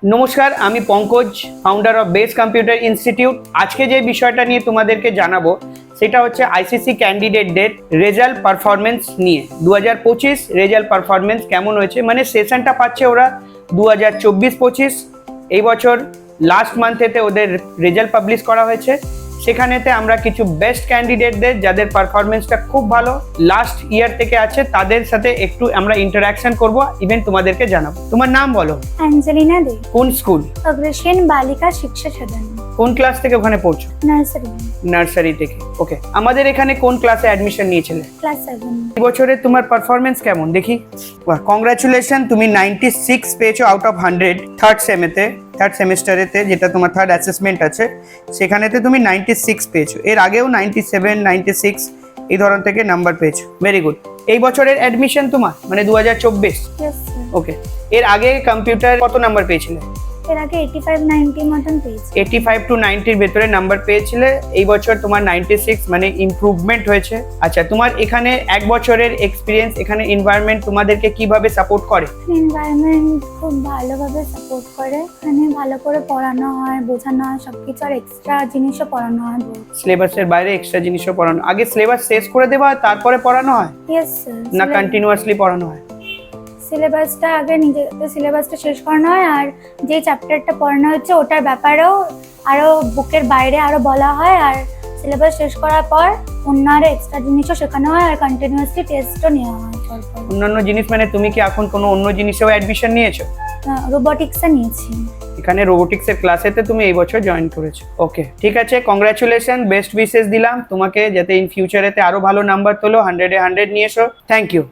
নমস্কার, আমি Pankaj, founder of base computer institute. আজকে যে বিষয়টা নিয়ে তোমাদেরকে জানাবো সেটা হচ্ছে আইসিসি ক্যান্ডিডেটদের রেজাল্ট পারফরমেন্স নিয়ে। 2025 রেজাল্ট পারফরমেন্স কেমন হয়েছে, মানে সেশনটা পাচ্ছে ওরা 2024-25। এই বছর লাস্ট মান্থেতে ওদের রেজাল্ট পাবলিশ করা হয়েছে। সেখানেতে আমরা কিছু বেস্ট ক্যান্ডিডেটদের যাদের পারফরমেন্সটা খুব ভালো লাস্ট ইয়ার থেকে আছে তাদের সাথে একটু আমরা ইন্টারাকশন করব, ইভেন তোমাদেরকে জানাবো। তোমার নাম বলো। অ্যাঞ্জেলিনা দে, কোন স্কুল? অগ্রসেন বালিকা শিক্ষা সদন, কোন ক্লাস থেকে ওখানে পড়ছো? নার্সারি, নার্সারি থেকে। ওকে, আমাদের এখানে কোন ক্লাসে অ্যাডমিশন নিয়েছিলে? ক্লাস 7। এই বছরে তোমার পারফরমেন্স কেমন দেখি? কংগ্রাচুলেশন, তুমি 96 পেয়েছো আউট অফ 100 থার্ড সেমিস্টারেতে, যেটা তোমার থার্ড অ্যাসেসমেন্ট আছে সেখানেতে তুমি 96 পেয়েছো। এর আগেও 97, 96 এই ধরন থেকে নাম্বার পেয়েছো। Very good. এই বছরের অ্যাডমিশন তোমার মানে 2024? Yes sir. ওকে, এর আগে কম্পিউটার কত নাম্বার পেয়েছিলে? এর আগে 85-90 মতন পেয়েছি। 85 to 90 ভেতরে নাম্বার পেয়েছিলে। এই বছর তোমার 96, মানে ইমপ্রুভমেন্ট হয়েছে। আচ্ছা, তোমার এখানে এক বছরের এক্সপিরিয়েন্স, এখানে এনভায়রনমেন্ট তোমাদেরকে কিভাবে সাপোর্ট করে? এনভায়রনমেন্ট খুব ভালোভাবে সাপোর্ট করে, এখানে ভালো করে পড়ানো হয়, বোঝানো হয় সবকিছু, আর এক্সট্রা জিনিসও পড়ানো হয়। সিলেবাসের বাইরে এক্সট্রা জিনিসও পড়ানো? আগে সিলেবাস শেষ করে দেওয়া হয় তারপরে পড়ানো হয়, ইয়েস স্যার। না কন্টিনিউয়াসলি পড়ানো হয়? সিলেবাসটা আগে নিজে সিলেবাসটা শেষ করানো হয়, আর যে চ্যাপ্টারটা পড়ানো হচ্ছে ওটার ব্যাপারেও আরো বুকের বাইরে আরো বলা হয়, আর সিলেবাস শেষ করার পর অন্য আরো এক্সট্রা জিনিসও শেখানো হয়, আর কন্টিনিউয়াসলি টেস্টও নেওয়া হয়। অন্যান্য জিনিস মানে তুমি কি এখন কোনো অন্য জিনিসেও অ্যাডমিশন নিয়েছো? রোবোটিক্সে নিয়েছি। এখানে রোবোটিক্সের ক্লাসেতে তুমি এই বছর জয়েন করেছো। ওকে, ঠিক আছে, কংগ্রাচুলেশন, বেস্ট উইশেস দিলাম তোমাকে, যাতে ইন ফিউচারেতে আরো ভালো নাম্বার তোলো, 100-এ 100 নিয়ে এসো। Thank you.